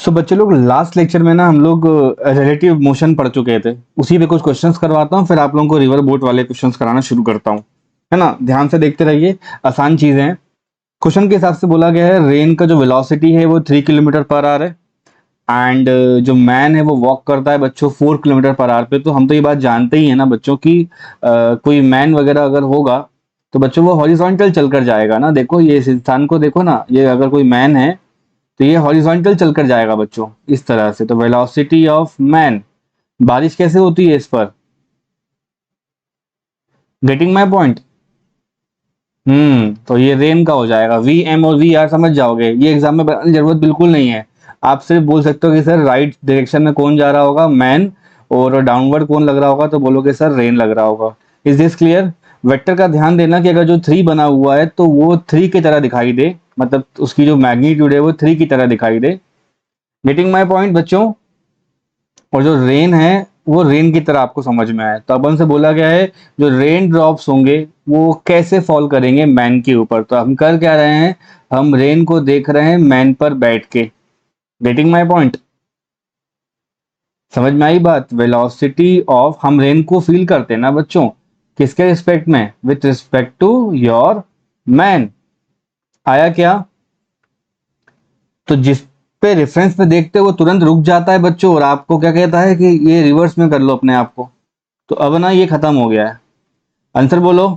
तो बच्चे लोग लास्ट लेक्चर में ना हम लोग रिलेटिव मोशन पढ़ चुके थे। उसी पे कुछ क्वेश्चंस करवाता हूँ, फिर आप लोगों को रिवर बोट वाले क्वेश्चंस कराना शुरू करता हूँ, है ना। ध्यान से देखते रहिए, आसान चीजें हैं। क्वेश्चन के हिसाब से बोला गया है रेन का जो वेलोसिटी है वो 3 किलोमीटर पर आवर है। एंड जो मैन है वो वॉक करता है बच्चों 4 किलोमीटर पर आवर पे। तो हम तो ये बात जानते ही है ना बच्चों की कोई मैन वगैरह अगर होगा तो बच्चों वो हॉरिजॉन्टल चलकर जाएगा ना। देखो ये इस इंसान को देखो ना, ये अगर कोई मैन है तो ये हॉरिजॉन्टल चलकर जाएगा बच्चों इस तरह से। तो वेलोसिटी ऑफ मैन, बारिश कैसे होती है इस पर, गेटिंग माय पॉइंट। तो ये रेन का हो जाएगा। वी एम और वी आर समझ जाओगे, ये एग्जाम में बताने की जरूरत बिल्कुल नहीं है। आप सिर्फ बोल सकते हो कि सर राइट डायरेक्शन में कौन जा रहा होगा, मैन, और डाउनवर्ड कौन लग रहा होगा, तो बोलोगे सर रेन लग रहा होगा। Is this clear. वेक्टर का ध्यान देना कि अगर जो 3 बना हुआ है तो वो 3 की तरह दिखाई दे, मतलब उसकी जो मैग्नीट्यूड है वो 3 की तरह दिखाई दे। गेटिंग माय पॉइंट बच्चों। और जो रेन है वो रेन की तरह आपको समझ में आया। तो अब हमसे बोला गया है जो रेन ड्रॉप्स होंगे वो कैसे फॉल करेंगे मैन के ऊपर। तो हम कर क्या रहे हैं, हम रेन को देख रहे हैं मैन पर बैठ के। गेटिंग माय पॉइंट, समझ में आई बात। वेलोसिटी ऑफ, हम रेन को फील करते हैं ना बच्चों, किसके रिस्पेक्ट में, with respect to your man. आया क्या। तो जिस पे रेफरेंस पे देखते हो वो तुरंत रुक जाता है बच्चों और आपको क्या कहता है कि ये रिवर्स में कर लो अपने आप को। तो अब ना ये खत्म हो गया है। आंसर बोलो।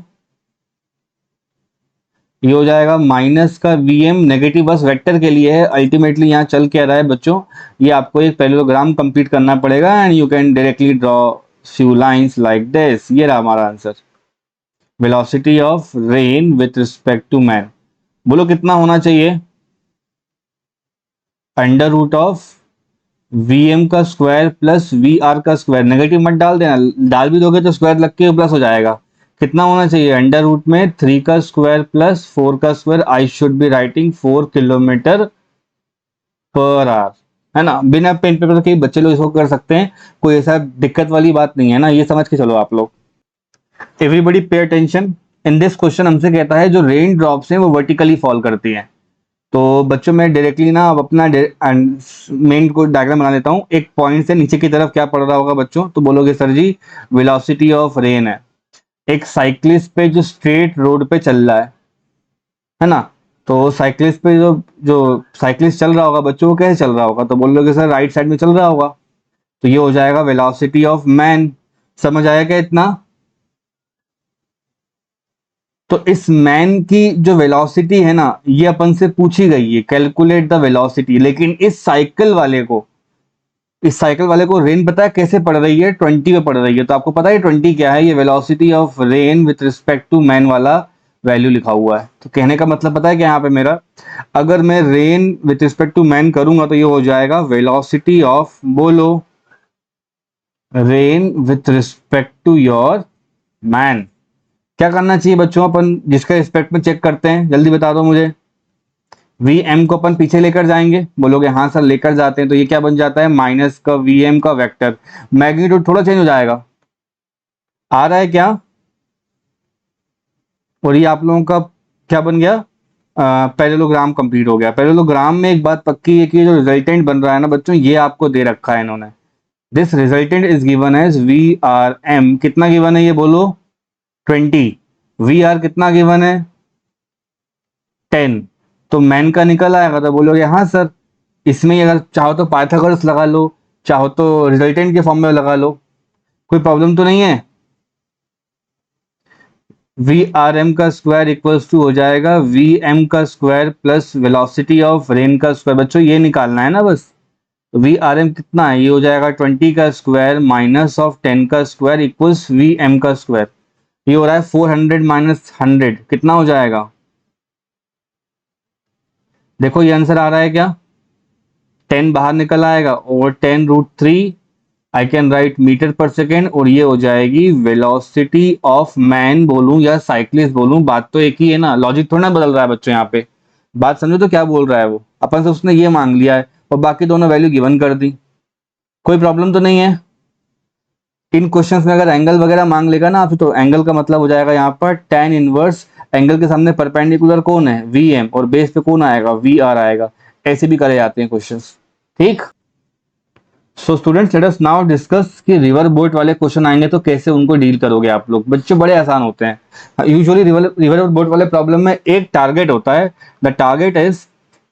ये हो जाएगा माइनस का वी एम, नेगेटिव बस वेक्टर के लिए है। अल्टीमेटली यहाँ चल क्या रहा है बच्चों, ये आपको एक पैरेललोग्राम कंप्लीट करना पड़ेगा and you can directly draw few lines like this. ये रहा हमारा answer, velocity of rain with respect to man. बोलो कितना होना चाहिए, under root of V M का स्क्वायर प्लस वी आर का स्क्वायर। नेगेटिव मत डाल देना, डाल भी दोगे तो स्क्वायर लग के प्लस हो जाएगा। कितना होना चाहिए, अंडर रूट में 3 का स्क्वायर प्लस 4 का square. I should be writing 4 kilometre per hour, है ना। बिना पेन पेपर के बच्चे लोग इसको कर सकते हैं, कोई ऐसा दिक्कत वाली बात नहीं है ना। ये समझ के चलो आप लोग। Everybody pay attention. In this question हमसे कहता है जो रेन ड्रॉप्स हैं वो वर्टिकली फॉल करती हैं। तो बच्चों मैं डायरेक्टली ना अब अपना मेन को डायग्राम बना लेता हूँ। एक पॉइंट से नीचे की तरफ क्या पड़ रहा होगा बच्चों, तो बोलोगे sir ji velocity of rain है। एक साइक्लिस्ट पे जो स्ट्रेट रोड पे चल रहा है ना। तो साइक्लिस्ट पे जो जो साइक्लिस्ट चल रहा होगा बच्चों, वो कैसे चल रहा होगा, तो बोलोगे सर राइट साइड में चल रहा होगा। तो ये हो जाएगा वेलोसिटी ऑफ मैन। समझ आया क्या इतना। तो इस मैन की जो वेलोसिटी है ना ये अपन से पूछी गई है, कैलकुलेट द वेलोसिटी। लेकिन इस साइकिल वाले को रेन पता है कैसे पड़ रही है, 20 पे पड़ रही है। तो आपको पता है 20 क्या है, ये velocity of rain with respect to man वाला वैल्यू लिखा हुआ है। तो कहने का मतलब पता है क्या यहाँ पे मेरा, अगर मैं rain with respect to man करूंगा तो ये हो जाएगा वेलोसिटी ऑफ, बोलो, rain with respect to your man. क्या करना चाहिए बच्चों अपन जिसके रिस्पेक्ट में चेक करते हैं, जल्दी बता दो मुझे। वी एम को अपन पीछे लेकर जाएंगे, बोलोगे हाँ सर लेकर जाते हैं। तो ये क्या बन जाता है, माइनस का वी एम का वेक्टर। मैग्नीट्यूड थोड़ा चेंज हो जाएगा, आ रहा है क्या। और ये आप लोगों का क्या बन गया, पैरेललोग्राम कंप्लीट हो गया। पैरेललोग्राम में एक बात पक्की है कि जो रिजल्टेंट बन रहा है ना बच्चों, ये आपको दे रखा है इन्होंने। This resultant is given as V R M. कितना गिवन है ये बोलो, 20। वी आर कितना गिवन है, 10। तो मैन का निकल आएगा। तो बोलोगे हाँ सर, इसमें अगर चाहो तो पाइथागोरस लगा लो, चाहो तो रिजल्टेंट के फॉर्म में लगा लो, कोई प्रॉब्लम तो नहीं है। वी आर एम का स्क्वायर इक्वल्स टू हो जाएगा वी एम का square plus velocity of rain का स्क्वायर। बच्चों ये निकालना है ना बस। तो वी आर एम कितना है, ये हो जाएगा 20 का स्क्वायर माइनस ऑफ 10 का स्क्वायर इक्वल्स वी एम का स्क्वायर। ये हो रहा है 400 माइनस 100, कितना हो जाएगा। देखो ये आंसर आ रहा है क्या, 10 बाहर निकल आएगा और 10√3 I can write metre per second. और ये हो जाएगी वेलोसिटी ऑफ मैन बोलूं या साइक्लिस्ट बोलूं, बात तो एक ही है ना। लॉजिक थोड़ा ना बदल रहा है बच्चों यहाँ पे, बात समझो तो क्या बोल रहा है वो। अपन से उसने ये मांग लिया है और बाकी दोनों वैल्यू गिवन कर दी, कोई प्रॉब्लम तो नहीं है। इन क्वेश्चंस में अगर एंगल वगैरह मांग लेगा ना आप, तो एंगल का मतलब हो जाएगा यहाँ पर tan इनवर्स। एंगल के सामने परपेंडिकुलर कौन है, वी एम, और बेस पे कौन आएगा, वी आर आएगा। ऐसे भी करे जाते हैं क्वेश्चंस। ठीक। So students let us now discuss कि रिवर बोट वाले क्वेश्चन आएंगे तो कैसे उनको डील करोगे आप लोग। बच्चे बड़े आसान होते हैं। यूजुअली रिवर बोट वाले प्रॉब्लम में एक टारगेट होता है। द टारगेट इज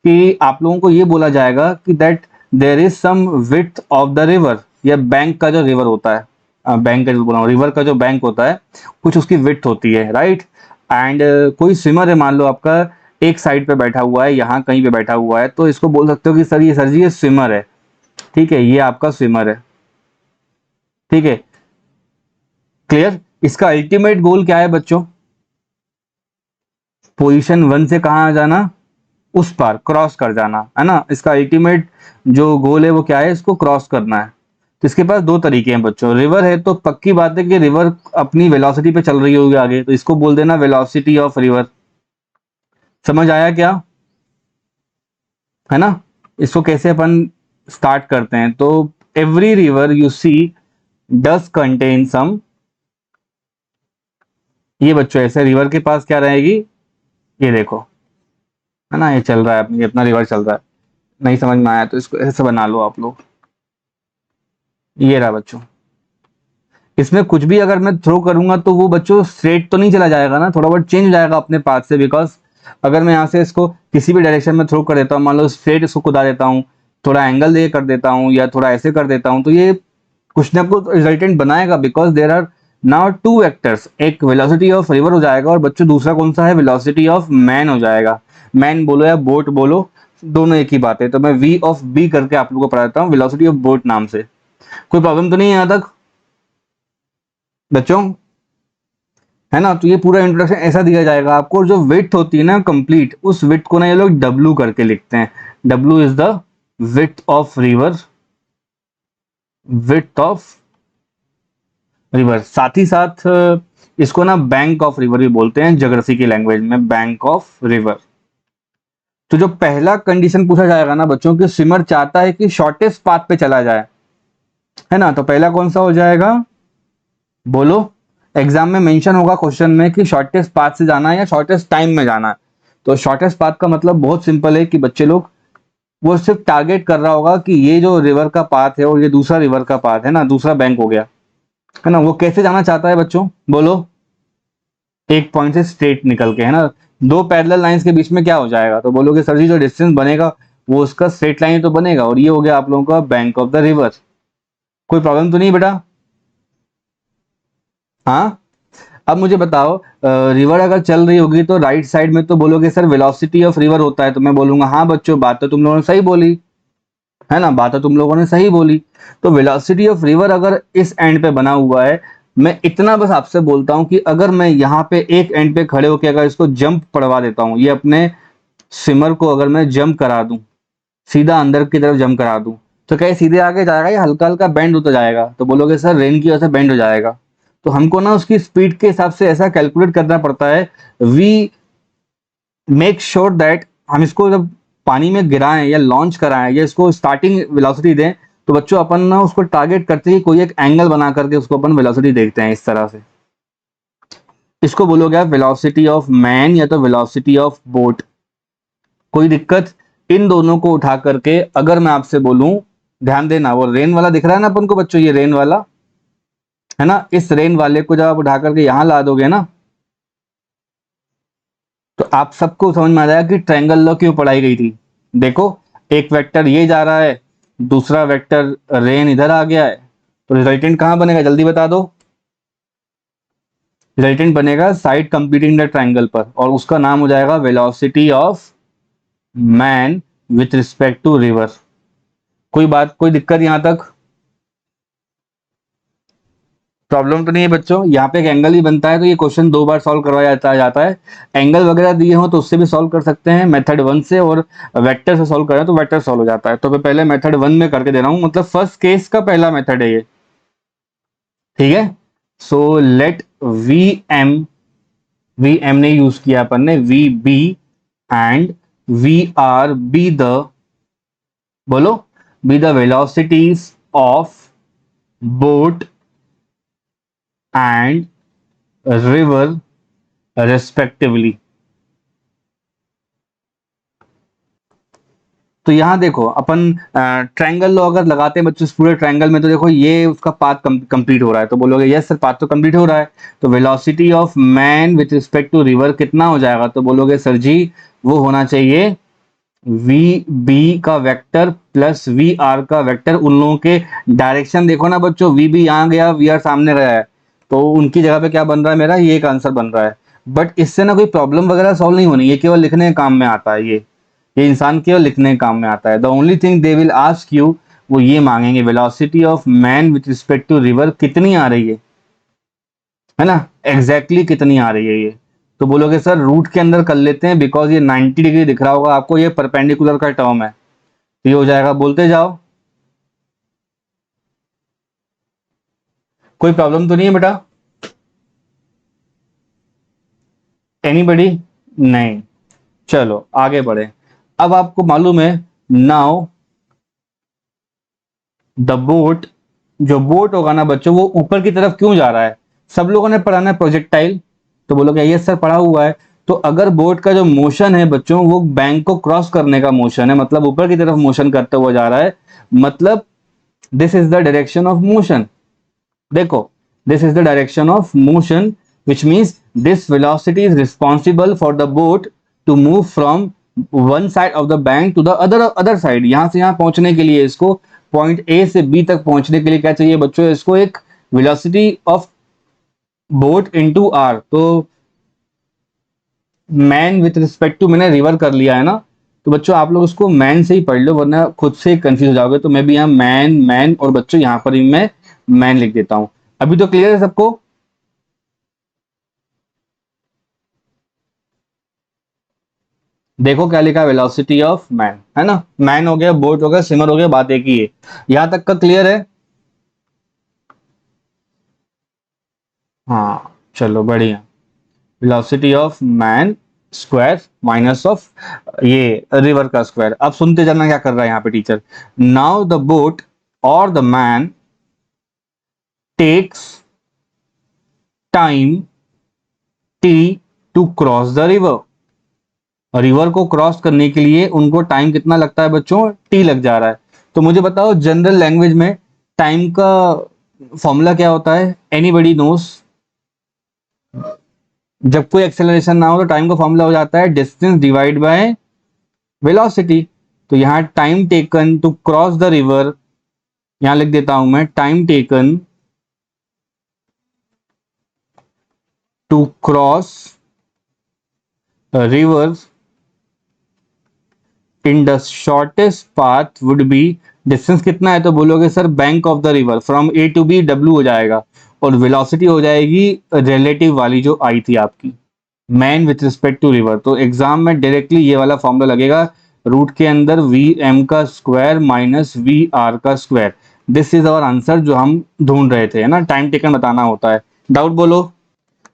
कि आप लोगों को ये बोला जाएगा कि that there is some width of the river, या बैंक का जो रिवर होता है, बैंक का जो बोला रिवर का जो बैंक होता है, कुछ उसकी विड्थ होती है, राइट। एंड कोई स्विमर है, मान लो आपका एक साइड पे बैठा हुआ है, यहाँ कहीं पे बैठा हुआ है, तो इसको बोल सकते हो कि सर जी ये स्विमर है। ठीक है, ये आपका स्विमर है। ठीक है, क्लियर। इसका अल्टीमेट गोल क्या है बच्चों? पोजीशन 1 से कहां आ जाना? उस पार क्रॉस कर जाना, है ना। इसका अल्टीमेट जो गोल है वो क्या है? इसको क्रॉस करना है। तो इसके पास दो तरीके हैं बच्चों। रिवर है तो पक्की बात है कि रिवर अपनी वेलोसिटी पे चल रही होगी आगे, तो इसको बोल देना वेलोसिटी ऑफ रिवर। समझ आया क्या? है ना। इसको कैसे अपन स्टार्ट करते हैं, तो every river you see does contain some, ये बच्चों ऐसे रिवर के पास क्या रहेगी, ये देखो, है ना, ये चल रहा है, ये अपना रिवर चल रहा है। नहीं समझ में आया तो इसको ऐसे बना लो आप लोग, ये रहा बच्चों। इसमें कुछ भी अगर मैं थ्रो करूंगा तो वो बच्चों स्ट्रेट तो नहीं चला जाएगा ना, थोड़ा बहुत चेंज हो जाएगा अपने पाथ से। बिकॉज अगर मैं यहाँ से इसको किसी भी डायरेक्शन में थ्रो कर देता हूँ, मान लो स्ट्रेट इसको कुदा देता हूँ, थोड़ा एंगल दे कर देता हूँ, या थोड़ा ऐसे कर देता हूँ, तो ये कुछ ना कुछ रिजल्टेंट बनाएगा। Because there are now two vectors, एक वेलोसिटी ऑफ रिवर हो जाएगा और बच्चों दूसरा कौन सा है? वेलोसिटी ऑफ मैन हो जाएगा। मैन बोलो या बोट बोलो, दोनों एक ही बात है। तो मैं वी ऑफ बी करके आप लोगों को पढ़ाता हूँ वेलोसिटी ऑफ बोट नाम से। कोई प्रॉब्लम तो नहीं है यहाँ तक बच्चों? है ना। तो ये पूरा इंट्रोडक्शन ऐसा दिया जाएगा आपको। जो विड्थ होती है ना कंप्लीट, उस विड्थ को ना ये लोग डब्लू करके लिखते हैं। W is the width of river, width of river. साथ ही साथ इसको ना बैंक ऑफ रिवर भी बोलते हैं ज्योग्राफी की लैंग्वेज में, बैंक ऑफ रिवर। तो जो पहला कंडीशन पूछा जाएगा ना बच्चों कि स्विमर चाहता है कि शॉर्टेस्ट पाथ पे चला जाए, है ना, तो पहला कौन सा हो जाएगा बोलो? एग्जाम में मेंशन होगा क्वेश्चन में कि शॉर्टेस्ट पाथ से जाना है या शॉर्टेस्ट टाइम में जाना है। तो शॉर्टेस्ट पाथ का मतलब बहुत सिंपल है कि बच्चे लोग वो सिर्फ टारगेट कर रहा होगा कि ये जो रिवर का पाथ है और ये दूसरा रिवर का पाथ है ना, दूसरा बैंक हो गया, है ना, वो कैसे जाना चाहता है बच्चों बोलो? एक पॉइंट से स्ट्रेट निकल के, है ना। दो पैरेलल लाइंस के बीच में क्या हो जाएगा, तो बोलोगे सर जी जो डिस्टेंस बनेगा वो उसका स्ट्रेट लाइन तो बनेगा, और ये हो गया आप लोगों का बैंक ऑफ द रिवर। कोई प्रॉब्लम तो नहीं बेटा? हाँ। अब मुझे बताओ, रिवर अगर चल रही होगी तो राइट साइड में तो बोलोगे सर वेलोसिटी ऑफ रिवर होता है, तो मैं बोलूंगा हाँ बच्चों, बात तो तुम लोगों ने सही बोली, है ना, बात तो तुम लोगों ने सही बोली। तो वेलोसिटी ऑफ रिवर अगर इस एंड पे बना हुआ है, मैं इतना बस आपसे बोलता हूं कि अगर मैं यहाँ पे एक एंड पे खड़े होकर अगर इसको जंप पड़वा देता हूँ, ये अपने स्विमर को अगर मैं जंप करा दूं, सीधा अंदर की तरफ जंप करा दूं, तो क्या ये सीधे आगे जाएगा या हल्का हल्का बेंड होता जाएगा? तो बोलोगे सर रेन की वजह से बेंड हो जाएगा। तो हमको ना उसकी स्पीड के हिसाब से ऐसा कैलकुलेट करना पड़ता है। वी मेक श्योर दैट हम इसको जब पानी में गिराएं या लॉन्च कराएं या इसको स्टार्टिंग वेलोसिटी दें, तो बच्चों अपन ना उसको टारगेट करते हैं, कोई एक एंगल बना करके उसको अपन वेलोसिटी देखते हैं इस तरह से। इसको बोलोगे आप वेलोसिटी ऑफ मैन या तो वेलोसिटी ऑफ बोट। कोई दिक्कत? इन दोनों को उठा करके अगर मैं आपसे बोलूं, ध्यान देना, वो रेन वाला दिख रहा है ना अपन को बच्चों, ये रेन वाला है ना, इस रेन वाले को जब आप उठा करके यहां ला दोगे ना, तो आप सबको समझ में आ जाएगा कि ट्रायंगल लॉ क्यों पढ़ाई गई थी। देखो, एक वेक्टर ये जा रहा है, दूसरा वेक्टर रेन इधर आ गया है, तो रिजल्टेंट कहां बनेगा जल्दी बता दो? रिजल्टेंट बनेगा साइड कंप्लीटिंग द ट्रायंगल पर, और उसका नाम हो जाएगा velocity of man with respect to river. कोई बात, कोई दिक्कत यहां तक? प्रॉब्लम तो नहीं है बच्चों? यहाँ पे एक एंगल ही बनता है, तो ये क्वेश्चन दो बार सॉल्व करवाया जाता है। एंगल वगैरह दिए हो तो उससे भी सॉल्व कर सकते हैं मेथड 1 से, और वेक्टर से सॉल्व करें तो वेक्टर सॉल्व हो जाता है। तो मैं पहले मेथड 1 में करके दे रहा हूँ, मतलब फर्स्ट केस का पहला मेथड है ये। ठीक है। So let V M, V M ने यूज किया अपन ने, V B and V R be the, बोलो, be the velocities of boat and river respectively. तो यहाँ देखो अपन ट्रायंगल लो अगर लगाते हैं बच्चों इस पूरे ट्रायंगल में, तो देखो ये उसका पाथ कंप्लीट हो रहा है, तो बोलोगे यस सर पाथ तो कंप्लीट हो रहा है। तो velocity of man with respect to river कितना हो जाएगा, तो बोलोगे सर जी वो होना चाहिए वी बी का वेक्टर प्लस वी आर का वेक्टर। उन लोगों के डायरेक्शन देखो ना बच्चों, वी बी यहाँ गया, वी आर सामने गया है, तो उनकी जगह पे क्या बन रहा है मेरा, ये एक आंसर बन रहा है। बट इससे ना कोई प्रॉब्लम वगैरह सॉल्व नहीं होनी, ये केवल लिखने के काम में आता है, ये इंसान केवल लिखने के काम में आता है। The only thing they will ask you, वो ये मांगेंगे velocity of man with respect to river कितनी आ रही है ना, एग्जैक्टली कितनी आ रही है ये। तो बोलोगे सर रूट के अंदर कर लेते हैं, बिकॉज ये 90 डिग्री दिख रहा होगा आपको, ये परपेंडिकुलर का टर्म है, तो ये हो जाएगा, बोलते जाओ। कोई प्रॉब्लम तो नहीं है बेटा, एनीबडी? नहीं, चलो आगे बढ़े। अब आपको मालूम है नाउ द बोट, जो बोट होगा ना बच्चों वो ऊपर की तरफ क्यों जा रहा है, सब लोगों ने पढ़ा ना प्रोजेक्टाइल, तो बोलोगे यस सर पढ़ा हुआ है। तो अगर बोट का जो मोशन है बच्चों वो बैंक को क्रॉस करने का मोशन है, मतलब ऊपर की तरफ मोशन करते हुआ जा रहा है, मतलब this is the direction of motion. देखो this is the direction of motion which means this velocity is responsible for the boat to move from one side of the bank to the other side। यहां से यहां पहुंचने के लिए इसको point A से B तक पहुंचने के लिए क्या चाहिए बच्चों, इसको एक velocity of boat into R. तो मैन विथ रिस्पेक्ट टू मैंने रिवर कर लिया है ना, तो बच्चों आप लोग उसको मैन से ही पढ़ लो वरना खुद से कंफ्यूज हो जाओगे। तो मैं भी यहाँ मैन मैन और बच्चों यहाँ पर ही मैं मैन लिख देता हूं। अभी तो क्लियर है सबको? देखो क्या लिखा है, वेलोसिटी ऑफ मैन, है ना, मैन हो गया, बोट हो गया, सिमर हो गया, बात एक ही है। यहां तक का क्लियर है? हाँ चलो बढ़िया। Velocity of man square minus of ये रिवर का स्क्वायर। अब सुनते जाना क्या कर रहा है यहाँ पे टीचर। नाउ द बोट और the man takes time T to cross the river. River को क्रॉस करने के लिए उनको टाइम कितना लगता है बच्चों, टी लग जा रहा है। तो मुझे बताओ जनरल लैंग्वेज में टाइम का फॉर्मूला क्या होता है, एनीबडी नोस? जब कोई एक्सेलरेशन ना हो तो टाइम का फॉर्मूला हो जाता है डिस्टेंस डिवाइड बाय वेलोसिटी। तो यहाँ time taken to cross the river, यहां लिख देता हूं मैं time taken to cross river in the shortest path would be, distance कितना है तो बोलोगे sir bank of the river from A to B W हो जाएगा, और वेलोसिटी हो जाएगी रिलेटिव वाली जो आई थी आपकी, man with respect to river. तो एग्जाम में डायरेक्टली ये वाला फॉर्मूला लगेगा, रूट के अंदर वी एम का स्क्वायर माइनस वी आर का square. This is our answer जो हम ढूंढ रहे थे, है ना, टाइम टेकन बताना होता है। डाउट बोलो,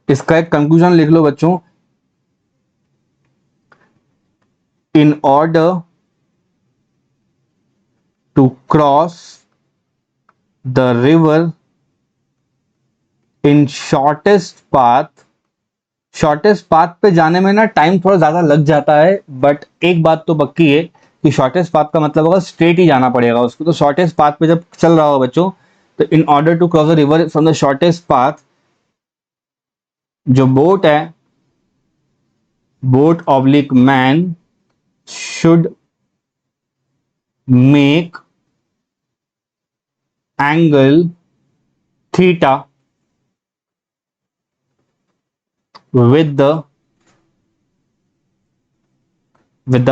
इसका एक कंक्लूजन लिख लो बच्चों। In order to cross the river in shortest path, shortest path पे जाने में ना टाइम थोड़ा ज्यादा लग जाता है, बट एक बात तो पक्की है कि शॉर्टेस्ट पाथ का मतलब होगा स्ट्रेट ही जाना पड़ेगा उसको। तो शॉर्टेस्ट पाथ पे जब चल रहा हो बच्चों, तो in order to cross the river from the shortest path, जो बोट है, boat oblique man should make angle theta with the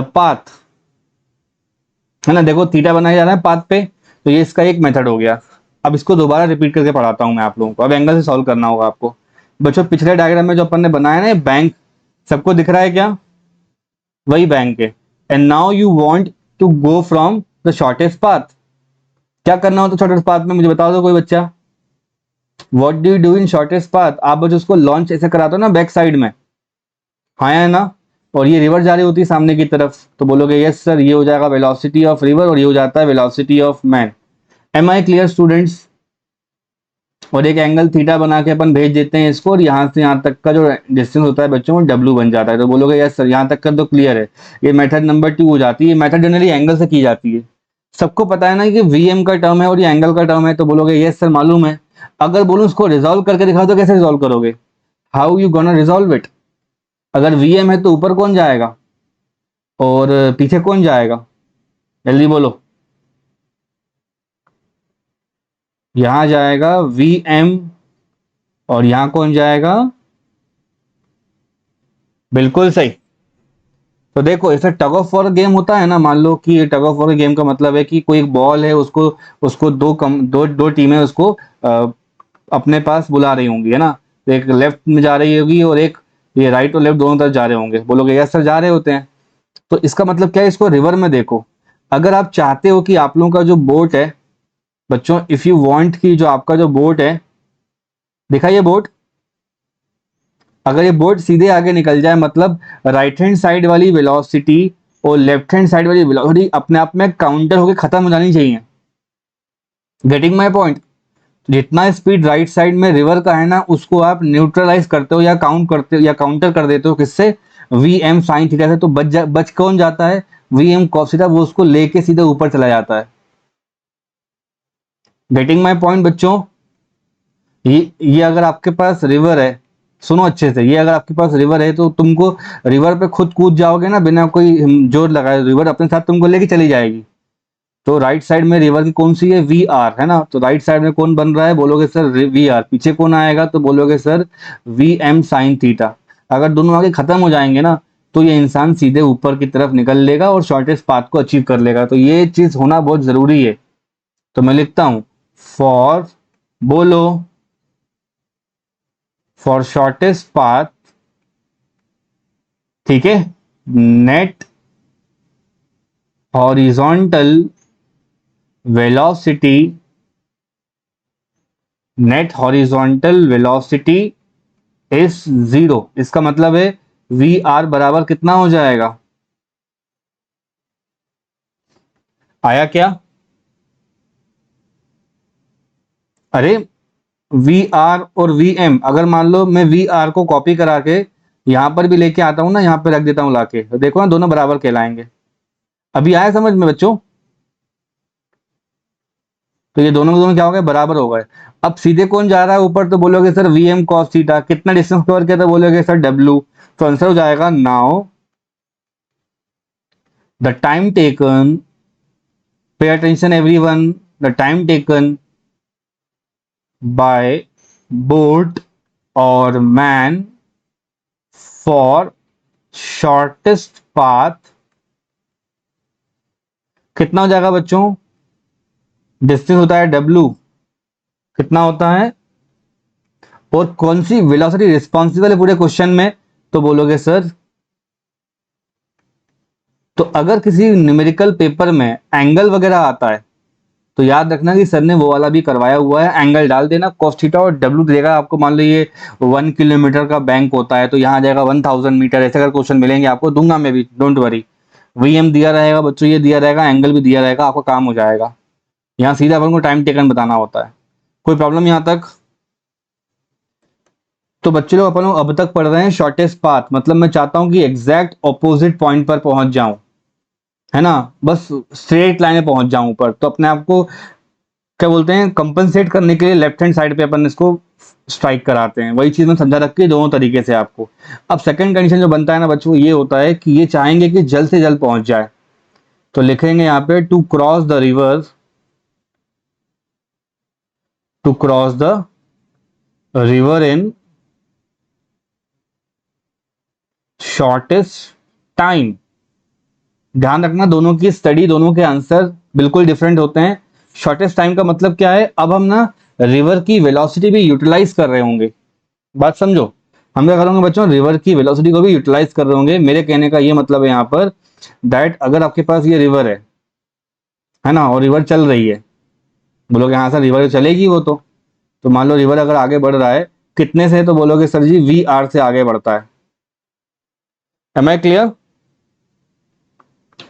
path, है ना। देखो थीटा बनाया जा रहा है पाथ पे, तो ये इसका एक मेथड हो गया। अब इसको दोबारा रिपीट करके पढ़ाता हूं मैं आप लोगों को। अब एंगल से सॉल्व करना होगा आपको बच्चों। पिछले डायग्राम में जो अपन ने बनाया ना बैंक, सबको दिख रहा है क्या, वही बैंक है। And now you want to go from the shortest path, क्या करना होता है शॉर्टेस्ट पाथ में, मुझे बताओ तो कोई बच्चा। What do you do in shortest path, आप बच्चों उसको लॉन्च ऐसे कराते हो ना बैक साइड में, हाँ है ना, और ये रिवर जा रही होती है सामने की तरफ, तो बोलोगे यस सर ये हो जाएगा वेलोसिटी ऑफ रिवर और ये हो जाता है velocity of man. Am I clear students? और एक एंगल थीटा बना के अपन भेज देते हैं इसको, और यहाँ से यहाँ तक का जो डिस्टेंस होता है बच्चों वो डब्ल्यू बन जाता है। तो बोलोगे यस सर, यहाँ तक का तो क्लियर है। ये मेथड नंबर 2 हो जाती है। मेथड जनरली एंगल से की जाती है। सबको पता है ना कि वीएम का टर्म है और ये एंगल का टर्म है, तो बोलोगे यस सर मालूम है। अगर बोलूं उसको रिजॉल्व करके दिखाओ तो कैसे रिजॉल्व करोगे? How you gonna resolve it? अगर वीएम है तो ऊपर कौन जाएगा और पीछे कौन जाएगा? जल्दी बोलो। यहां जाएगा वीएम और यहां कौन जाएगा? बिल्कुल सही। तो देखो ऐसा टग ऑफ वॉर गेम होता है ना, मान लो कि टग ऑफ वॉर गेम का मतलब है कि कोई एक बॉल है, उसको उसको दो टीमें उसको अपने पास बुला रही होंगी, है ना। तो एक लेफ्ट में जा रही होगी और एक ये राइट और लेफ्ट दोनों तरफ जा रहे होंगे। बोलोगे यस सर जा रहे होते हैं। तो इसका मतलब क्या है, इसको रिवर में देखो। अगर आप चाहते हो कि आप लोगों का जो बोट है बच्चों, इफ यू वांट कि जो आपका जो बोट है, दिखा ये बोट, अगर ये बोट सीधे आगे निकल जाए मतलब राइट हैंड साइड वाली वेलोसिटी और लेफ्ट हैंड साइड वाली वेलोसिटी अपने आप में काउंटर होकर खत्म हो जानी चाहिए। Getting my point? जितना स्पीड राइट साइड में रिवर का है ना, उसको आप न्यूट्रलाइज करते हो या काउंट करते हो या काउंटर कर देते हो किससे? वी एम साइन थीटा से। तो बच कौन जाता है? वी एम कॉस थीटा, वो उसको लेके सीधे ऊपर चला जाता है। गेटिंग माय पॉइंट बच्चों? ये अगर आपके पास रिवर है, सुनो अच्छे से, ये अगर आपके पास रिवर है तो तुमको रिवर पे खुद कूद जाओगे ना बिना कोई जोर लगाए, रिवर अपने साथ तुमको लेके चली जाएगी। तो राइट साइड में रिवर की कौन सी है? वी आर, है ना। तो राइट साइड में कौन बन रहा है? बोलोगे सर वी आर। पीछे कौन आएगा? तो बोलोगे sir V M sine theta. अगर दोनों आगे खत्म हो जाएंगे ना तो ये इंसान सीधे ऊपर की तरफ निकल लेगा और शॉर्टेस्ट पाथ को अचीव कर लेगा। तो ये चीज होना बहुत जरूरी है। तो मैं लिखता हूं फॉर, बोलो, फॉर शॉर्टेस्ट पाथ, ठीक है, net horizontal velocity, net horizontal velocity is zero. इसका मतलब है वी आर बराबर कितना हो जाएगा? आया क्या? अरे वी आर और वी एम, अगर मान लो मैं वी आर को कॉपी करा के यहां पर भी लेके आता हूं ना, यहां पे रख देता हूं लाके, तो देखो ना दोनों बराबर कहलाएंगे। अभी आया समझ में बच्चों? तो ये दोनों के दोनों क्या हो गए? बराबर हो गए। अब सीधे कौन जा रहा है ऊपर? तो बोलोगे sir V M cos theta. कितना डिस्टेंस कवर किया? तो बोलोगे सर डब्ल्यू। तो आंसर हो जाएगा now the time taken, pay attention everyone, the time taken by boat और मैन फॉर शॉर्टेस्ट पाथ कितना हो जाएगा बच्चों? डिस्टेंस होता है डब्ल्यू, कितना होता है? और कौन सी वेलोसिटी रिस्पॉन्सिबल है पूरे क्वेश्चन में? तो बोलोगे सर, तो अगर किसी न्यूमेरिकल पेपर में एंगल वगैरह आता है तो याद रखना कि सर ने वो वाला भी करवाया हुआ है। एंगल डाल देना, cos थीटा और डब्ल्यू देगा आपको। मान लो ये 1 किलोमीटर का बैंक होता है तो यहाँ आ जाएगा 1000 मीटर। ऐसे अगर क्वेश्चन मिलेंगे आपको दूंगा मैं भी, डोंट वरी। वीएम दिया रहेगा बच्चों, ये दिया रहेगा, एंगल भी दिया रहेगा, आपका काम हो जाएगा। यहाँ सीधा अपन को टाइम टेकन बताना होता है। कोई प्रॉब्लम यहाँ तक? तो बच्चे लोग अपन लोग अब तक पढ़ रहे हैं शॉर्टेस्ट पाथ, मतलब मैं चाहता हूँ कि एग्जैक्ट ऑपोजिट पॉइंट पर पहुंच जाऊं, है ना। बस स्ट्रेट लाइन में पहुंच जाऊं ऊपर। तो अपने आप को क्या बोलते हैं, कंपनसेट करने के लिए लेफ्ट हैंड साइड पे अपन इसको स्ट्राइक कराते हैं। वही चीज मैं समझा रखी है दोनों तरीके से आपको। अब सेकंड कंडीशन जो बनता है ना बच्चों, ये होता है कि ये चाहेंगे कि जल्द से जल्द पहुंच जाए। तो लिखेंगे यहाँ पे to cross the river, to cross the river in shortest time. ध्यान रखना दोनों की स्टडी, दोनों के आंसर बिल्कुल डिफरेंट होते हैं। शॉर्टेस्ट टाइम का मतलब क्या है? अब हम ना रिवर की वेलोसिटी भी यूटिलाइज कर रहे होंगे। बात समझो, हम क्या करेंगे बच्चों? रिवर की वेलोसिटी को भी यूटिलाइज कर रहे होंगे। मेरे कहने का ये मतलब है यहाँ पर दैट अगर आपके पास ये रिवर है ना, और रिवर चल रही है, बोलोगे हाँ सर रिवर चलेगी वो तो मान लो रिवर अगर आगे बढ़ रहा है कितने से, तो बोलोगे सर जी वी आर से आगे बढ़ता है। Am I clear?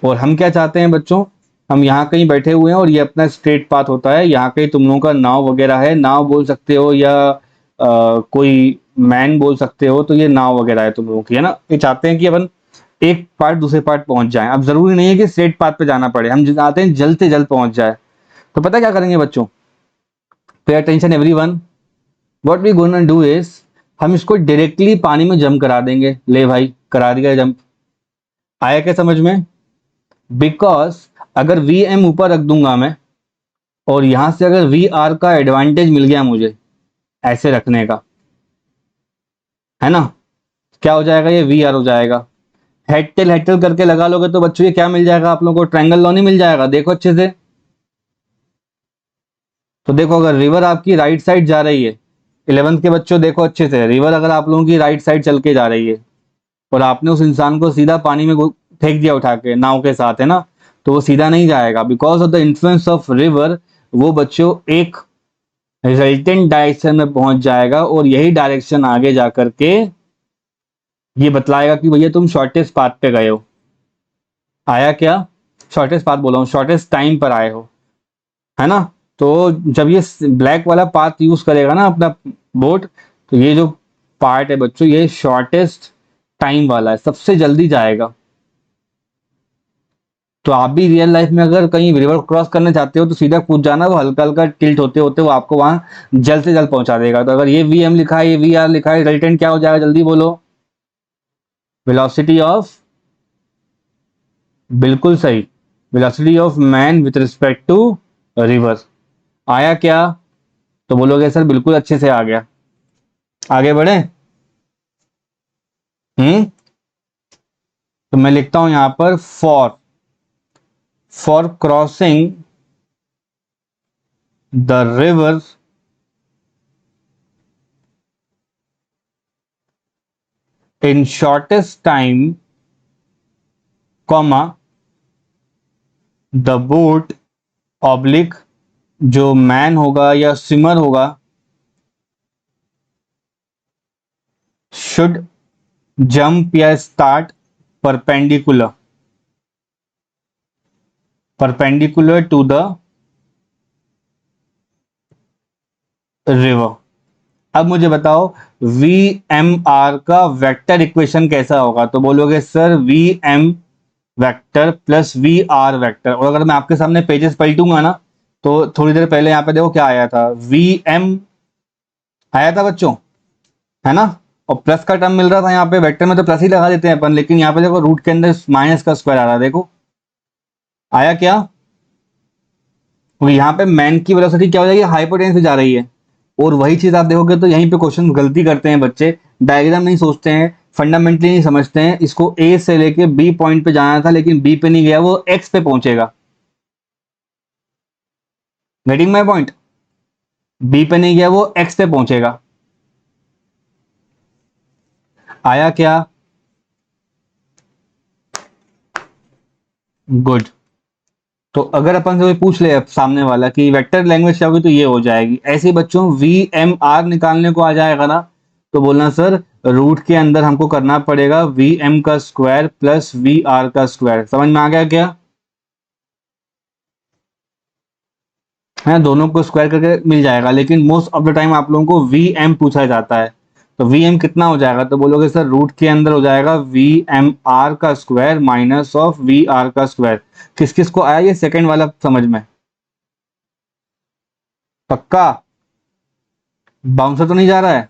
और हम क्या चाहते हैं बच्चों? हम यहाँ कहीं बैठे हुए हैं और ये अपना स्ट्रेट पाथ होता है, यहाँ कहीं तुम लोगों का नाव वगैरह है, नाव बोल सकते हो या कोई मैन बोल सकते हो, तो ये नाव वगैरह है तुम लोगों की, है ना। ये चाहते हैं कि अपन एक पार्ट दूसरे पार्ट पहुंच जाएं। अब जरूरी नहीं है कि स्ट्रेट पाथ पे जाना पड़े, हम चाहते हैं जल्द से जल्द पहुंच जाए। तो पता है क्या करेंगे बच्चों, pay attention everyone, what we gonna do is, हम इसको डायरेक्टली पानी में जंप करा देंगे। ले भाई करा दिया जंप। आया क्या समझ में? बिकॉज अगर वी एम ऊपर रख दूंगा मैं, और यहां से अगर वी आर का एडवांटेज मिल गया मुझे ऐसे रखने का, है ना, क्या हो जाएगा, ये वी आर हो जाएगा। हेड टेल करके लगा लोगे तो बच्चों ये क्या मिल जाएगा आप लोगों को, ट्रायंगल लॉ नहीं मिल जाएगा। देखो अच्छे से, तो देखो अगर रिवर आपकी राइट साइड जा रही है, 11th के बच्चों देखो अच्छे से, रिवर अगर आप लोगों की राइट साइड चल के जा रही है और आपने उस इंसान को सीधा पानी में फेंक दिया उठा के नाव के साथ, है ना, तो वो सीधा नहीं जाएगा। Because of the influence of river, वो बच्चों एक रिजल्टेंट डायरेक्शन में पहुंच जाएगा, और यही डायरेक्शन आगे जा करके ये बतलाएगा कि भैया तुम शॉर्टेस्ट पाथ पे गए हो। आया क्या? शॉर्टेस्ट पाथ बोला हूँ, शॉर्टेस्ट टाइम पर आए हो, है ना। तो जब ये ब्लैक वाला पाथ यूज करेगा ना अपना बोट, तो ये जो पार्ट है बच्चों, ये शॉर्टेस्ट टाइम वाला है, सबसे जल्दी जाएगा। तो आप भी रियल लाइफ में अगर कहीं रिवर क्रॉस करना चाहते हो तो सीधा कूद जाना, वो हल्का हल्का टिल्ट होते होते वो आपको वहां जल्द से जल्द पहुंचा देगा। तो अगर ये वी एम लिखा है, ये वी आर लिखा है, रिजल्टेंट क्या हो जाएगा, जल्दी बोलो। वेलोसिटी ऑफ, बिल्कुल सही, velocity of man with respect to river. आया क्या? तो बोलोगे सर बिल्कुल अच्छे से आ गया। आगे बढ़े। तो मैं लिखता हूं यहां पर for crossing the river in shortest time, comma, the boat oblique, जो मैन होगा या स्विमर होगा, शुड जंप या start perpendicular perpendicular to the river. अब मुझे बताओ वी एम आर का वेक्टर इक्वेशन कैसा होगा, तो बोलोगे sir V M vector plus V R vector. और अगर मैं आपके सामने पेजेस पलटूंगा ना, तो थोड़ी देर पहले यहाँ पे देखो क्या आया था, वी एम आया था बच्चों, है ना, और प्लस का टर्म मिल रहा था यहाँ पे। वेक्टर में तो प्लस ही लगा देते हैं अपन, लेकिन यहाँ पे देखो रूट के अंदर माइनस का स्क्वायर आ रहा है, देखो आया क्या। तो यहाँ पे मैन की वेलोसिटी क्या हो जाएगी, हाइपोटेन्स पे जा रही है। और वही चीज आप देखोगे तो यहीं पे क्वेश्चन गलती करते हैं बच्चे, डायग्राम नहीं सोचते हैं, फंडामेंटली नहीं समझते हैं। इसको ए से लेके बी पॉइंट पे जाना था, लेकिन बी पे नहीं गया, वो एक्स पे पहुंचेगा। Getting my point? बी पे नहीं गया, वो एक्स पे पहुंचेगा। आया क्या? गुड। तो अगर अपन से कोई पूछ ले अब सामने वाला कि वेक्टर लैंग्वेज क्या होगी, तो ये हो जाएगी ऐसे ही बच्चों। वी एम आर निकालने को आ जाएगा ना, तो बोलना सर रूट के अंदर हमको करना पड़ेगा वी एम का स्क्वायर प्लस वी आर का स्क्वायर। समझ में आ गया क्या? है, दोनों को स्क्वायर करके मिल जाएगा, लेकिन मोस्ट ऑफ द टाइम आप लोगों को वी एम पूछा जाता है। तो वी एम कितना हो जाएगा, तो बोलोगे सर रूट के अंदर हो जाएगा वी एम आर का square minus of V R का स्क्वायर। किस किस को आया ये सेकंड वाला समझ में? पक्का? बाउंसर तो नहीं जा रहा है?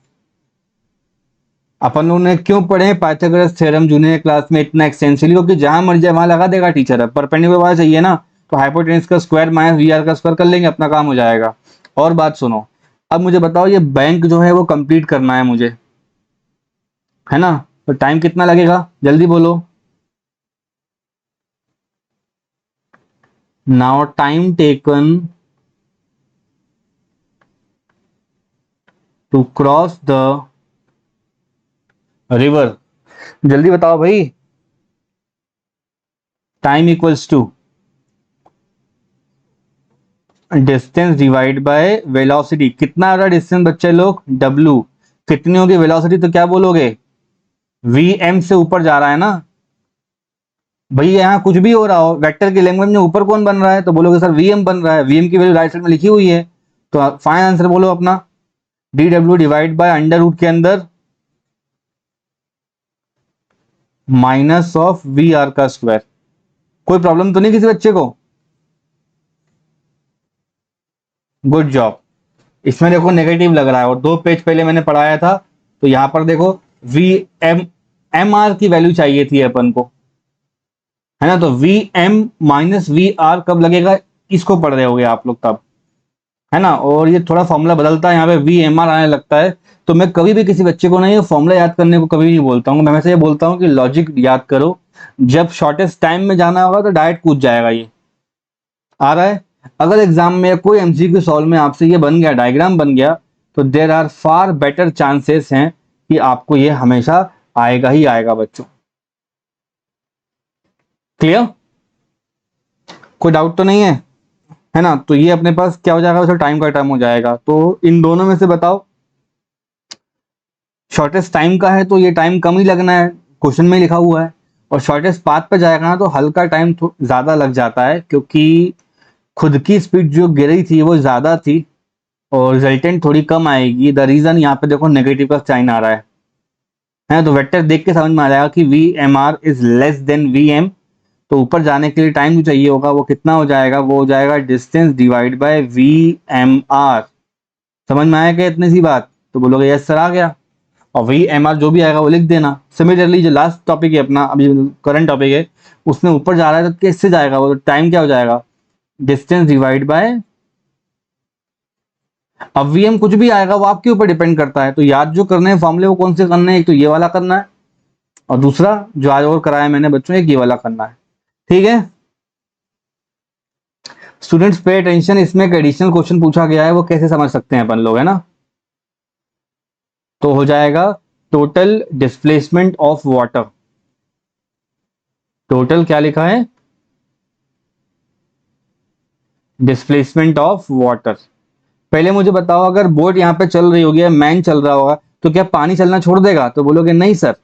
अपन लोगों ने क्यों पढ़े पाइथागोरस थ्योरम जूनियर क्लास में इतना एक्सटेंसिवली, क्योंकि जहां मर जाए वहां लगा देगा टीचर। अब परपेंडिकुलर वाला चाहिए ना, तो हाइपोटेन्यूज का स्क्वायर माइनस वी आर का स्क्वायर कर लेंगे, अपना काम हो जाएगा। और बात सुनो, अब मुझे बताओ ये बैंक जो है वो कंप्लीट करना है मुझे, है ना, तो टाइम कितना लगेगा, जल्दी बोलो। Now time taken to cross the river, जल्दी बताओ भाई। Time equals to distance divide by velocity. कितना हो रहा है डिस्टेंस बच्चे लोग, डब्ल्यू। कितनी होगी वेलोसिटी, तो क्या बोलोगे, वी एम से ऊपर जा रहा है ना, भाई यहाँ कुछ भी हो रहा हो, वेक्टर की लैंग्वेज में ऊपर कौन बन रहा है, तो बोलोगे सर वीएम बन रहा है, वीएम की वैल्यू राइट साइड में लिखी हुई है, तो फाइन आंसर बोलो अपना, D W divide by under root के अंदर माइनस ऑफ वी आर का स्क्वायर। कोई प्रॉब्लम तो नहीं किसी बच्चे को? Good job. इसमें देखो नेगेटिव लग रहा है और 2 पेज पहले मैंने पढ़ाया था, तो यहां पर देखो वी एम एम आर की वैल्यू चाहिए थी अपन को, है ना, तो V M minus V R कब लगेगा, इसको पढ़ रहे होगे आप लोग तब, है ना, और ये थोड़ा फॉर्मूला बदलता है, यहाँ पे वी एम आर आने लगता है। तो मैं कभी भी किसी बच्चे को ना ये फॉर्मूला याद करने को कभी नहीं बोलता हूँ, मैं हमेशा ये बोलता हूँ कि लॉजिक याद करो, जब शॉर्टेस्ट टाइम में जाना होगा तो डायरेक्ट कूद जाएगा ये। आ रहा है? अगर एग्जाम में कोई एमसीक्यू सॉल्व में आपसे ये बन गया, डायग्राम बन गया, तो there are far better chances हैं कि आपको ये हमेशा आएगा ही आएगा बच्चों। क्लियर? कोई डाउट तो नहीं है ना? तो ये अपने पास क्या हो जाएगा, वैसे टाइम का टर्म हो जाएगा। तो इन दोनों में से बताओ, शॉर्टेस्ट टाइम का है तो ये टाइम कम ही लगना है, क्वेश्चन में लिखा हुआ है, और शॉर्टेस्ट पाथ पे जाएगा ना तो हल्का टाइम ज्यादा लग जाता है, क्योंकि खुद की स्पीड जो गिरी थी वो ज्यादा थी और रिजल्टेंट थोड़ी कम आएगी। द रीजन यहाँ पे देखो नेगेटिव का साइन आ रहा है, तो वेक्टर देख के समझ में आ जाएगा कि V M R is less than V M, तो ऊपर जाने के लिए टाइम जो चाहिए होगा वो कितना हो जाएगा, वो हो जाएगा distance divide by V M R. समझ में आया क्या इतनी सी बात? तो बोलोगे यस सर आ गया, और वी एम आर जो भी आएगा वो लिख देना। सिमिलरली जो लास्ट टॉपिक है अपना, अभी करंट टॉपिक है, उसमें ऊपर जा रहा है तो किससे जाएगा, वो टाइम क्या हो जाएगा, डिस्टेंस डिवाइड बाय, अब वीएम कुछ भी आएगा वो आपके ऊपर डिपेंड करता है, तो याद जो करने हैं फॉर्मूले वो कौन से करने हैं, एक तो ये वाला करना है और दूसरा जो आज और कराया मैंने बच्चों, एक ये वाला करना है। ठीक है स्टूडेंट्स, पे अटेंशन, इसमें एक एडिशनल क्वेश्चन पूछा गया है, वो कैसे समझ सकते हैं अपन लोग, है ना। तो हो जाएगा total displacement of water, total क्या लिखा है, डिस्प्लेसमेंट ऑफ वाटर। पहले मुझे बताओ, अगर बोट यहाँ पे चल रही होगी या मैन चल रहा होगा तो क्या पानी चलना छोड़ देगा, तो बोलोगे नहीं सर।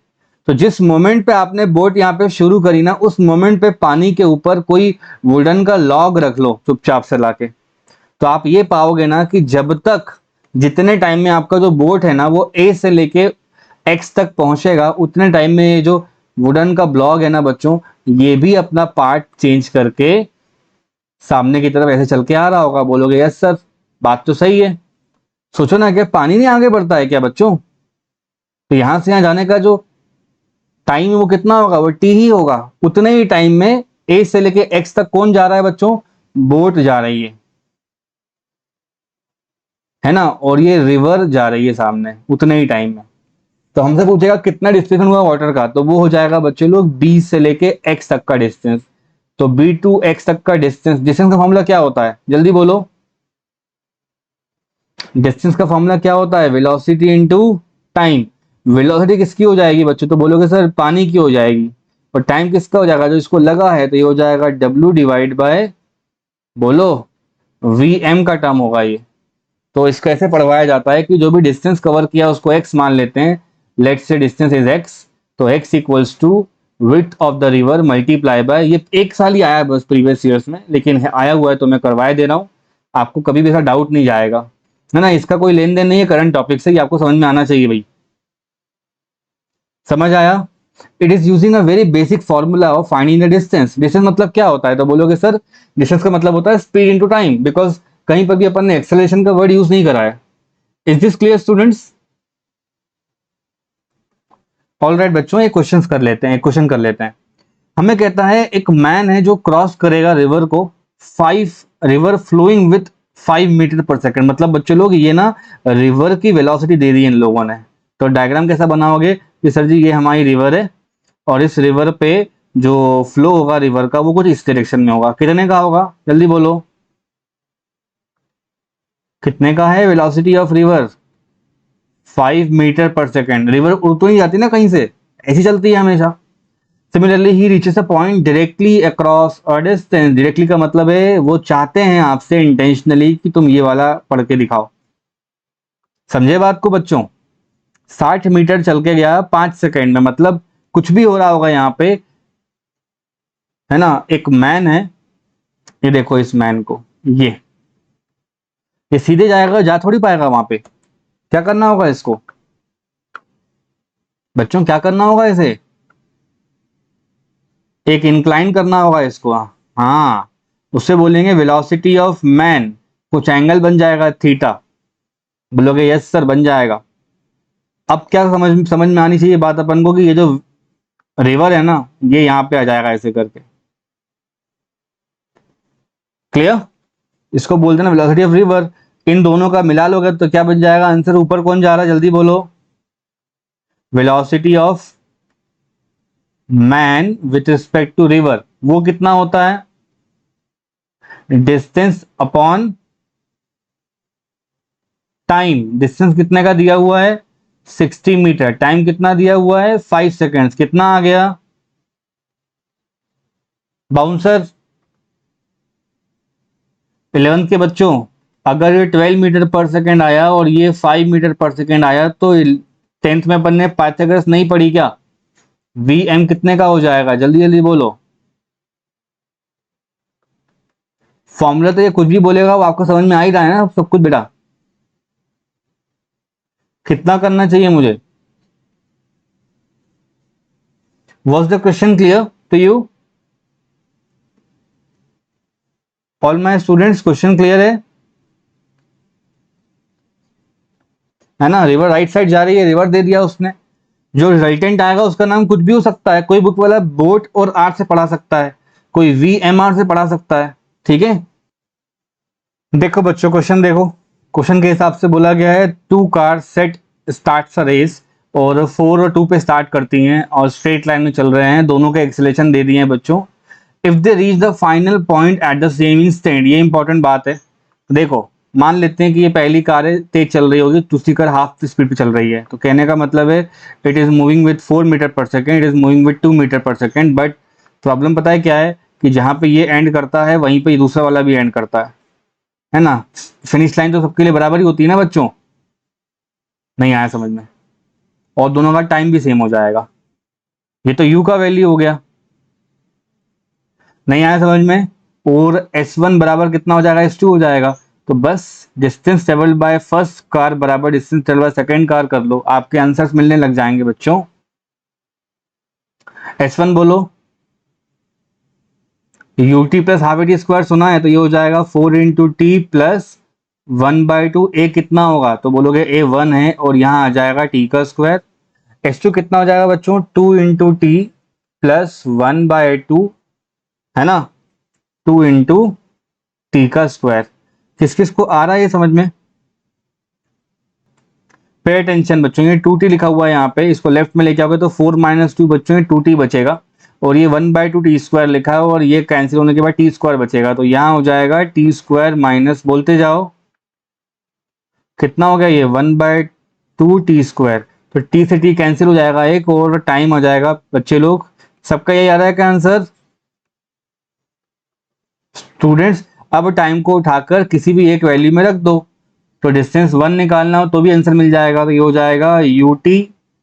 तो जिस मोमेंट पे आपने बोट यहाँ पे शुरू करी ना, उस मोमेंट पे पानी के ऊपर कोई वुडन का लॉग रख लो चुपचाप से लाके, तो आप ये पाओगे ना कि जब तक, जितने टाइम में आपका जो बोट है ना वो ए से लेके एक्स तक पहुंचेगा, उतने टाइम में ये जो वुडन का ब्लॉक है ना बच्चों, ये भी अपना पार्ट चेंज करके सामने की तरफ ऐसे चल के आ रहा होगा। बोलोगे यस सर, बात तो सही है। सोचो ना कि पानी नहीं आगे बढ़ता है क्या बच्चों, तो यहां से यहां जाने का जो टाइम है वो कितना होगा, वो टी ही होगा। उतने ही टाइम में ए से लेके एक्स तक कौन जा रहा है बच्चों, बोट जा रही है ना, और ये रिवर जा रही है सामने उतने ही टाइम में। तो हमसे पूछेगा कितना डिस्टेंस हुआ वाटर का, तो वो हो जाएगा बच्चे लोग बी से लेके एक्स तक का डिस्टेंस। तो बी टू एक्स तक का डिस्टेंस, डिस्टेंस का फॉर्मूला क्या होता है, जल्दी बोलो। डिस्टेंस का फॉर्मूला क्या होता है, वेलोसिटी इनटू टाइम। वेलोसिटी किसकी हो जाएगी बच्चों, तो बोलोगे सर पानी की हो जाएगी, और टाइम किसका हो जाएगा, जो इसको लगा है, तो ये हो जाएगा डब्ल्यू डिवाइड बाय, बोलो, वी एम का टर्म होगा ये। तो इसको ऐसे पढ़वाया जाता है कि जो भी डिस्टेंस कवर किया उसको एक्स मान लेते हैं, let's say distance is X, तो X equals to width of the river multiply by, ये एक साल ही आया है बस प्रीवियस ईयर्स में, लेकिन आया हुआ है तो मैं करवाए दे रहा हूँ, आपको कभी भी ऐसा डाउट नहीं जाएगा, है ना। इसका कोई लेन देन नहीं है करंट टॉपिक से, ये आपको समझ में आना चाहिए भाई। समझ आया? It is using a very basic formula of finding the distance. Distance मतलब क्या होता है, तो बोलोगे सर डिस्टेंस का मतलब होता है स्पीड इनटू टाइम, बिकॉज कहीं पर भी अपन ने एक्सेलरेशन का वर्ड यूज नहीं करा है। Is this clear students? All right बच्चों, एक क्वेश्चन कर लेते हैं, एक क्वेश्चन कर लेते हैं। हमें कहता है एक मैन है जो क्रॉस करेगा रिवर को, 5 river flowing with 5 metre per second, मतलब बच्चे लोग ये ना रिवर की वेलोसिटी दे दी है इन लोगों ने। तो डायग्राम कैसा बनाओगे कि सर जी ये हमारी रिवर है और इस रिवर पे जो फ्लो होगा रिवर का वो कुछ इस डायरेक्शन में होगा, कितने का होगा, जल्दी बोलो, कितने का है velocity of river, 5 metre per second. River उड़ तो नहीं जाती ना कहीं से, ऐसी चलती है हमेशा। Similarly he reaches a point directly across a distance, directly का मतलब है वो चाहते हैं आपसे इंटेंशनली कि तुम ये वाला पढ़ के दिखाओ। समझे बात को बच्चों? 60 मीटर चल के गया 5 सेकेंड में, मतलब कुछ भी हो रहा होगा यहाँ पे, है ना, एक मैन है, ये देखो इस मैन को, ये सीधे जाएगा, जा थोड़ी पाएगा वहां पे। क्या करना होगा इसको बच्चों, क्या करना होगा इसे, एक इंक्लाइन करना होगा इसको। हाँ, उससे बोलेंगे वेलोसिटी ऑफ मैन, कुछ एंगल बन जाएगा थीटा, बोलोगे यस सर बन जाएगा। अब क्या समझ समझ में आनी चाहिए बात अपन को, कि ये जो रिवर है ना, ये यहाँ पे आ जाएगा ऐसे करके। क्लियर, इसको बोलते हैं ना वेलोसिटी ऑफ रिवर। इन दोनों का मिला लोगे तो क्या बन जाएगा आंसर, ऊपर कौन जा रहा है जल्दी बोलो, velocity of man with respect to river, वो कितना होता है, डिस्टेंस अपॉन टाइम। डिस्टेंस कितने का दिया हुआ है, 60 मीटर, टाइम कितना दिया हुआ है 5 सेकेंड्स, कितना आ गया बाउंसर 11th के बच्चों। अगर ये 12 मीटर पर सेकेंड आया और ये 5 मीटर पर सेकेंड आया तो 10th में अपन ने पाइथागोरस नहीं पढ़ी क्या, वी एम कितने का हो जाएगा, जल्दी जल्दी बोलो। फॉर्मूला तो ये कुछ भी बोलेगा वो आपको समझ में आ ही रहा है ना सब कुछ बेटा। कितना करना चाहिए मुझे, was the question clear to you all my students, question clear है ना। रिवर राइट साइड जा रही है, रिवर दे दिया उसने, जो रिजल्टेंट आएगा उसका नाम कुछ भी हो सकता है, कोई बुक वाला बोट और आर से पढ़ा सकता है, कोई वी एम आर से पढ़ा सकता है, ठीक है। देखो बच्चों क्वेश्चन देखो, क्वेश्चन के हिसाब से बोला गया है two car set starts a race, और 4 और 2 पे स्टार्ट करती हैं और स्ट्रेट लाइन में चल रहे हैं, दोनों के एक्सेलरेशन दे दिए हैं बच्चों। If they reach the final point at the same instant, ये इंपॉर्टेंट बात है। देखो मान लेते हैं कि ये पहली कार है तेज चल रही होगी, दूसरी कार हाफ स्पीड पे चल रही है, तो कहने का मतलब है it is moving with 4 metre per second, it is moving with 2 metre per second. But problem पता है क्या है, कि जहां पे ये एंड करता है वहीं पे दूसरा वाला भी एंड करता है ना। फिनिश लाइन तो सबके लिए बराबर ही होती है ना बच्चों, नहीं आया समझ में, और दोनों का टाइम भी सेम हो जाएगा। ये तो u का वैल्यू हो गया, नहीं आया समझ में, और S1 बराबर कितना हो जाएगा, S2 हो जाएगा। तो बस distance travelled by first car बराबर distance travelled by second car कर लो, आपके आंसर्स मिलने लग जाएंगे बच्चों। S1 बोलो, ut plus half eighty square सुना है, तो ये हो जाएगा 4 इंटू टी प्लस 1/2। ए कितना होगा, तो बोलोगे ए 1 है, और यहाँ आ जाएगा टी का स्क्वायर। S2 कितना हो जाएगा बच्चों, 2 इंटू टी प्लस 1/2, है ना, 2 इंटू टी का स्क्वायर। किस किस को आ रहा है ये समझ में, पे अटेंशन बच्चों, ये 2t लिखा हुआ है यहाँ पे, इसको लेफ्ट में लेके आओगे तो 4 माइनस 2 बच्चों ये 2t बचेगा, और ये 1/2 टी स्क्वायर लिखा है, और ये कैंसिल होने के बाद टी स्क्वायर बचेगा, तो यहाँ हो जाएगा टी स्क्वायर माइनस, बोलते जाओ कितना हो गया, ये 1/2 टी स्क्वायर। तो टी से टी कैंसिल हो जाएगा एक, और टाइम हो जाएगा बच्चे लोग, सबका यही आ रहा है क्या आंसर स्टूडेंट्स। अब टाइम को उठाकर किसी भी एक वैल्यू में रख दो, तो डिस्टेंस 1 निकालना हो तो भी आंसर मिल जाएगा, तो ये हो जाएगा ut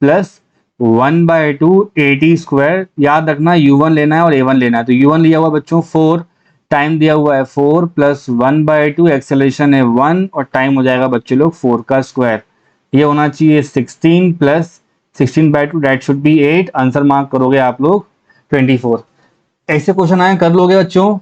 प्लस 1/2 AT स्क्वायर। याद रखना u1 लेना है और a1 लेना है, तो u1 लिया हुआ बच्चों 4, टाइम दिया हुआ है 4 प्लस 1/2, एक्सेलरेशन है 1, और टाइम हो जाएगा बच्चे लोग 4 का स्क्वायर। ये होना चाहिए 16 plus 16/2, that should be 8। Answer mark करोगे आप लोग 24। ऐसे क्वेश्चन आए कर लोगे बच्चों,